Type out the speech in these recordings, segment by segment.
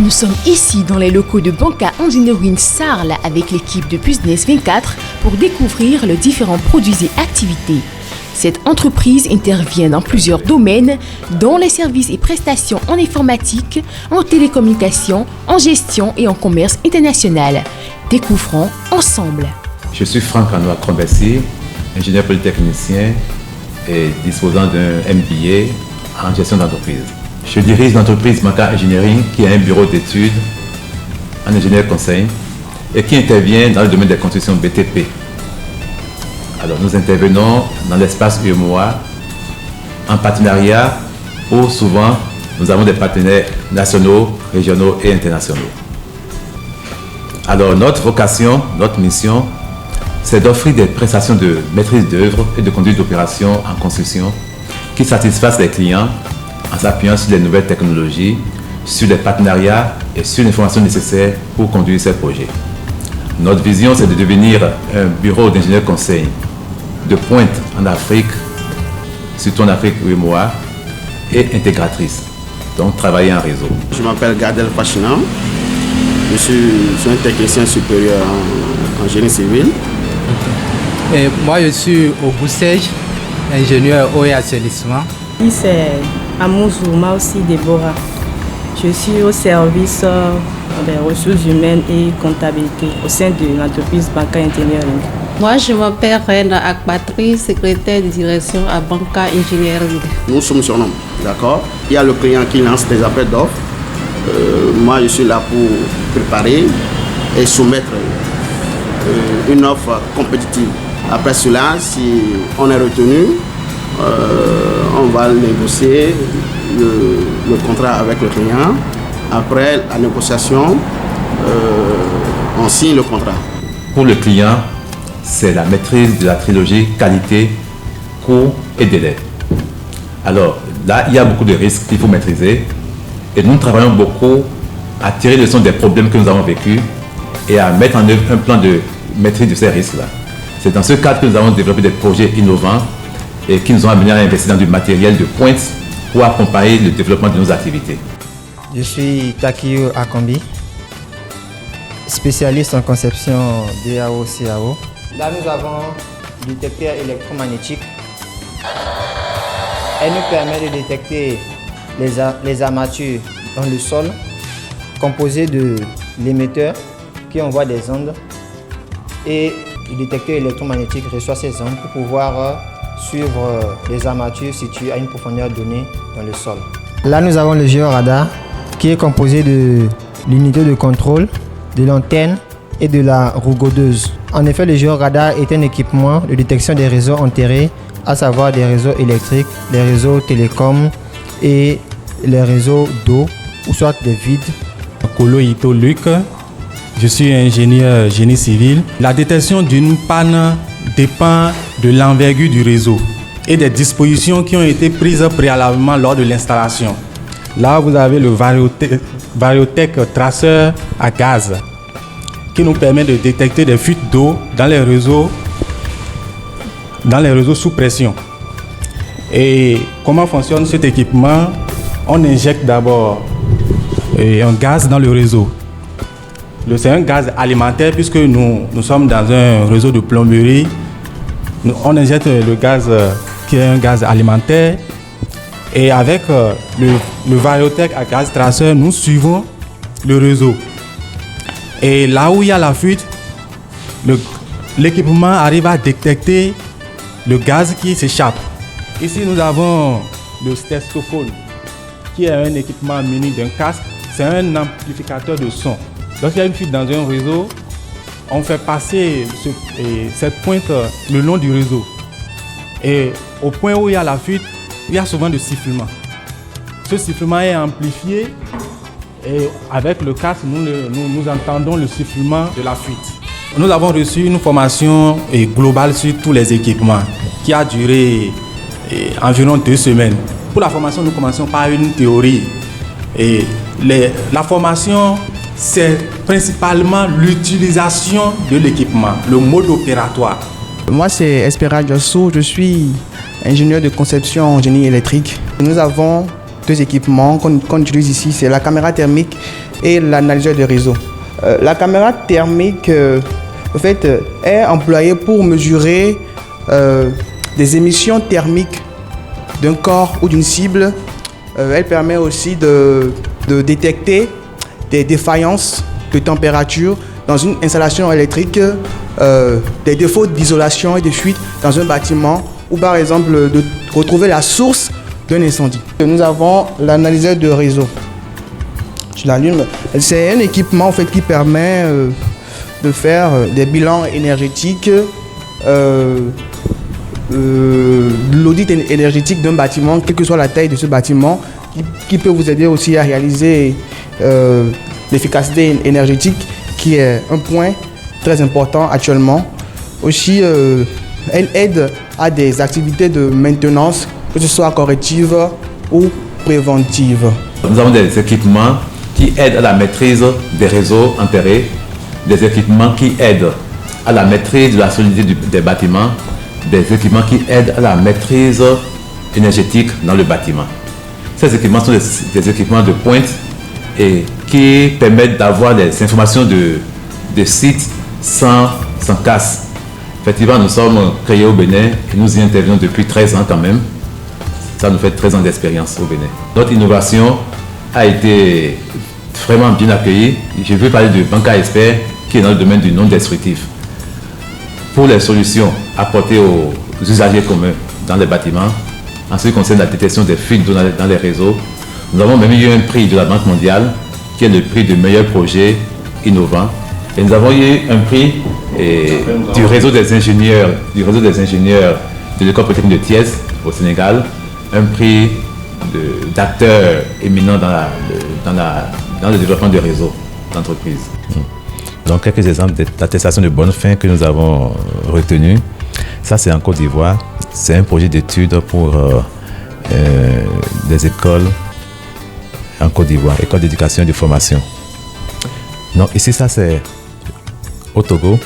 Nous sommes ici dans les locaux de Banca Engineering Sarl avec l'équipe de Business 24 pour découvrir les différents produits et activités. Cette entreprise intervient dans plusieurs domaines, dont les services et prestations en informatique, en télécommunications, en gestion et en commerce international. Découvrons ensemble. Je suis Franck-Anois Crombessy, ingénieur polytechnicien et disposant d'un MBA en gestion d'entreprise. Je dirige l'entreprise Banca Engineering qui a un bureau d'études en ingénieur conseil et qui intervient dans le domaine des constructions BTP. Alors nous intervenons dans l'espace UEMOA en partenariat où souvent nous avons des partenaires nationaux, régionaux et internationaux. Alors notre vocation, notre mission, c'est d'offrir des prestations de maîtrise d'œuvre et de conduite d'opération en construction qui satisfassent les clients en s'appuyant sur les nouvelles technologies, sur les partenariats et sur l'information nécessaire pour conduire ces projets. Notre vision, c'est de devenir un bureau d'ingénieurs conseil de pointe en Afrique, surtout en Afrique UEMOA, et intégratrice, donc travailler en réseau. Je m'appelle Gardel Fachinan, je suis un technicien supérieur en génie civil. Et moi je suis au Boussège, ingénieur eau et assainissement. C'est Amouzou, moi aussi Déborah. Je suis au service des ressources humaines et comptabilité au sein de l'entreprise Banca Engineering. Moi, je m'appelle Reine Akbatri, secrétaire de direction à Banca Engineering. Nous sommes sur nom, d'accord. Il y a le client qui lance des appels d'offres. Moi, je suis là pour préparer et soumettre une offre compétitive. Après cela, si on est retenu, on va négocier le contrat avec le client. Après la négociation, on signe le contrat. Pour le client, c'est la maîtrise de la trilogie qualité, coût et délai. Alors là, il y a beaucoup de risques qu'il faut maîtriser et nous travaillons beaucoup à tirer le leçon des problèmes que nous avons vécus et à mettre en œuvre un plan de maîtrise de ces risques-là. C'est dans ce cadre que nous avons développé des projets innovants et qui nous ont amené à investir dans du matériel de pointe pour accompagner le développement de nos activités. Je suis Takiyo Akambi, spécialiste en conception DAO-CAO. Là, nous avons le détecteur électromagnétique. Elle nous permet de détecter les armatures dans le sol, composées de l'émetteur qui envoie des ondes. Et le détecteur électromagnétique reçoit ces ondes pour pouvoir suivre les armatures situées à une profondeur donnée dans le sol. Là, nous avons le géoradar qui est composé de l'unité de contrôle, de l'antenne et de la roue godeuse. En effet, le géoradar est un équipement de détection des réseaux enterrés, à savoir des réseaux électriques, les réseaux télécoms et les réseaux d'eau, ou soit des vides. Kolo Ito Luc, je suis ingénieur génie civil. La détection d'une panne dépend de l'envergure du réseau et des dispositions qui ont été prises préalablement lors de l'installation. Là, vous avez le Variotech traceur à gaz qui nous permet de détecter des fuites d'eau dans les réseaux sous pression. Et comment fonctionne cet équipement? On injecte d'abord un gaz dans le réseau. C'est un gaz alimentaire puisque nous sommes dans un réseau de plomberie. On injecte le gaz qui est un gaz alimentaire. Et avec le Variotech à gaz traceur, nous suivons le réseau. Et là où il y a la fuite, l'équipement arrive à détecter le gaz qui s'échappe. Ici, nous avons le stéréophone, qui est un équipement muni d'un casque. C'est un amplificateur de son. Lorsqu'il y a une fuite dans un réseau, on fait passer cette pointe le long du réseau. Et au point où il y a la fuite, il y a souvent du sifflement. Ce sifflement est amplifié et avec le casque, nous entendons le sifflement de la fuite. Nous avons reçu une formation globale sur tous les équipements qui a duré environ 2 semaines. Pour la formation, nous commençons par une théorie. Et la formation, c'est principalement l'utilisation de l'équipement, le mode opératoire. Moi, c'est Espera Jossou, je suis ingénieur de conception en génie électrique. Nous avons 2 équipements qu'on utilise ici, c'est la caméra thermique et l'analyseur de réseau. La caméra thermique est employée pour mesurer des émissions thermiques d'un corps ou d'une cible. Elle permet aussi de détecter des défaillances de température dans une installation électrique, des défauts d'isolation et de fuite dans un bâtiment, ou par exemple de retrouver la source d'un incendie. Nous avons l'analyseur de réseau. Je l'allume. C'est un équipement qui permet de faire des bilans énergétiques, l'audit énergétique d'un bâtiment, quelle que soit la taille de ce bâtiment, qui peut vous aider aussi à réaliser l'efficacité énergétique, qui est un point très important actuellement. Aussi, elle aide à des activités de maintenance, que ce soit corrective ou préventive. Nous avons des équipements qui aident à la maîtrise des réseaux enterrés, des équipements qui aident à la maîtrise de la solidité des bâtiments, des équipements qui aident à la maîtrise énergétique dans le bâtiment. Ces équipements sont des équipements de pointe et qui permettent d'avoir des informations de sites sans casse. Effectivement, nous sommes créés au Bénin et nous y intervenons depuis 13 ans quand même. Ça nous fait 13 ans d'expérience au Bénin. Notre innovation a été vraiment bien accueillie. Je veux parler de Banca Expert qui est dans le domaine du non destructif. Pour les solutions apportées aux usagers communs dans les bâtiments, en ce qui concerne la détection des fuites d'eau dans les réseaux, nous avons même eu un prix de la Banque mondiale qui est le prix du meilleur projet innovant. Et nous avons eu un prix du réseau des ingénieurs de l'école polytechnique de Thiès au Sénégal, un prix d'acteurs éminents dans le développement de réseaux d'entreprises. Donc quelques exemples d'attestations de bonne fin que nous avons retenus. Ça c'est en Côte d'Ivoire. C'est un projet d'études pour des écoles en Côte d'Ivoire, école d'éducation et de formation. Donc ici ça c'est au Togo.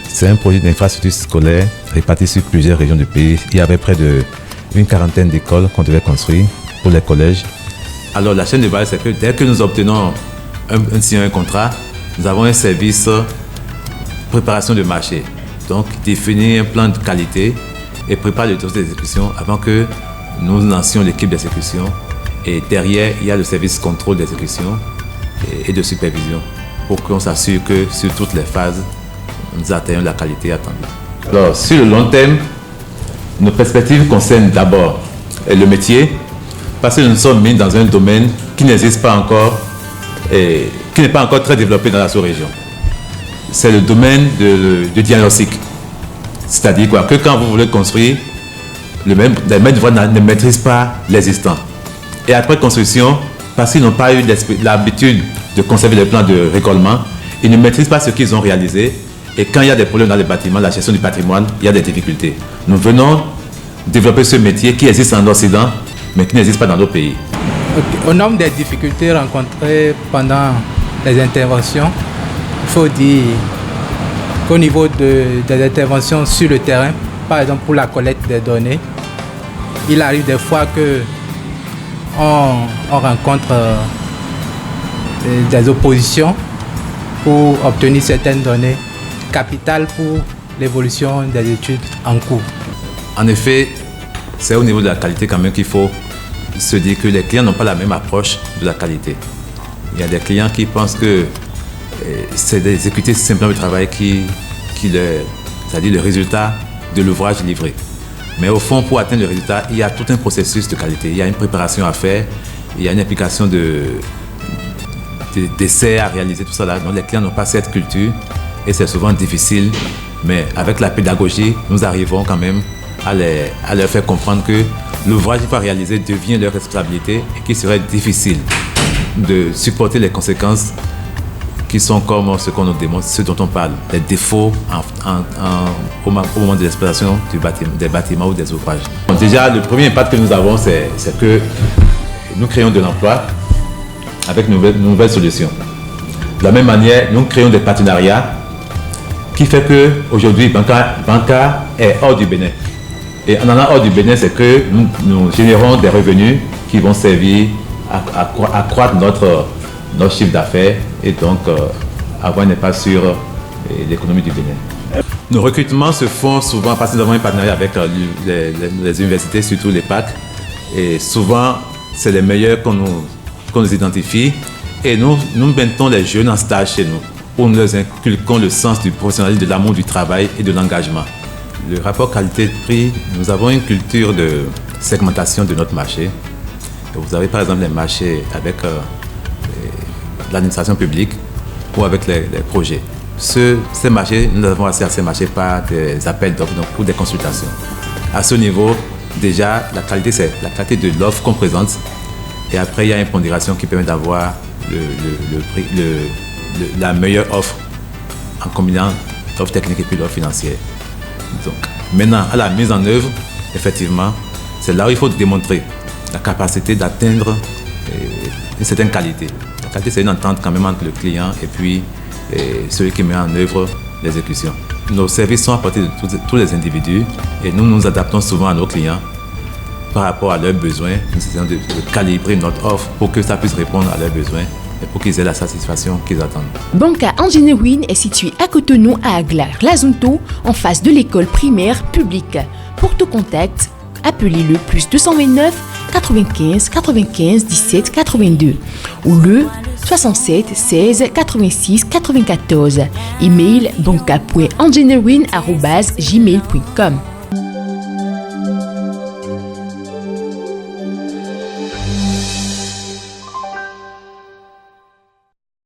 C'est un projet d'infrastructure scolaire réparti sur plusieurs régions du pays. Il y avait près d'une quarantaine d'écoles qu'on devait construire pour les collèges. Alors la chaîne de valeur, c'est que dès que nous obtenons un contrat, nous avons un service préparation de marché. Donc définir un plan de qualité et préparer le dossier d'exécution avant que nous lancions l'équipe d'exécution. Et derrière, il y a le service contrôle d'exécution et de supervision pour qu'on s'assure que sur toutes les phases, nous atteignons la qualité attendue. Alors, sur le long terme, nos perspectives concernent d'abord le métier, parce que nous sommes mis dans un domaine qui n'existe pas encore et qui n'est pas encore très développé dans la sous-région. C'est le domaine de diagnostic. C'est-à-dire quoi, que quand vous voulez construire, les maîtres d'ouvrage ne maîtrisent pas l'existant. Et après construction, parce qu'ils n'ont pas eu l'habitude de conserver les plans de récolement, ils ne maîtrisent pas ce qu'ils ont réalisé. Et quand il y a des problèmes dans les bâtiments, la gestion du patrimoine, il y a des difficultés. Nous venons développer ce métier qui existe en Occident, mais qui n'existe pas dans d'autres pays. Okay. Au nombre des difficultés rencontrées pendant les interventions, il faut dire qu'au niveau des interventions sur le terrain, par exemple pour la collecte des données, il arrive des fois qu'on rencontre des oppositions pour obtenir certaines données capitales pour l'évolution des études en cours. En effet, c'est au niveau de la qualité quand même qu'il faut se dire que les clients n'ont pas la même approche de la qualité. Il y a des clients qui pensent que c'est d'exécuter simplement le travail c'est-à-dire le résultat de l'ouvrage livré. Mais au fond, pour atteindre le résultat, il y a tout un processus de qualité. Il y a une préparation à faire, il y a une application d'essais à réaliser, tout ça là. Donc les clients n'ont pas cette culture et c'est souvent difficile. Mais avec la pédagogie, nous arrivons quand même à leur faire comprendre que l'ouvrage qu'il faut réaliser devient leur responsabilité et qu'il serait difficile de supporter les conséquences qui sont comme ce qu'on nous démontre, ce dont on parle, les défauts au moment de l'exploitation des bâtiments ou des ouvrages. Donc déjà, le premier impact que nous avons, c'est que nous créons de l'emploi avec de nouvelles solutions. De la même manière, nous créons des partenariats qui fait qu'aujourd'hui, Banca est hors du Bénin. Et en allant hors du Bénin, c'est que nous générons des revenus qui vont servir à accroître notre chiffre d'affaires et donc avoir un impact sur l'économie du Bénin. Nos recrutements se font souvent parce que nous avons un partenariat avec les universités, surtout les PAC. Et souvent, c'est les meilleurs qu'on nous identifie. Et nous mettons les jeunes en stage chez nous, où nous leur inculquons le sens du professionnalisme, de l'amour du travail et de l'engagement. Le rapport qualité-prix, nous avons une culture de segmentation de notre marché. Vous avez par exemple les marchés avec l'administration publique ou avec les projets. Ces marchés, nous avons accès à ces marchés par des appels d'offres ou des consultations. À ce niveau, déjà, la qualité, c'est la qualité de l'offre qu'on présente. Et après, il y a une pondération qui permet d'avoir la meilleure offre en combinant l'offre technique et puis l'offre financière. Donc, maintenant, à la mise en œuvre, effectivement, c'est là où il faut démontrer la capacité d'atteindre une certaine qualité. La qualité, c'est une entente quand même entre le client et puis celui qui met en œuvre l'exécution. Nos services sont apportés de tous les individus et nous nous adaptons souvent à nos clients par rapport à leurs besoins. Nous essayons de calibrer notre offre pour que ça puisse répondre à leurs besoins et pour qu'ils aient la satisfaction qu'ils attendent. Banca Engineering est situé à Cotonou, à Aglar-Lazunto, en face de l'école primaire publique. Pour tout contact, appelez le +229 95 95 17 82 ou le 67 16 86 94. Email banca.engineering@gmail.com.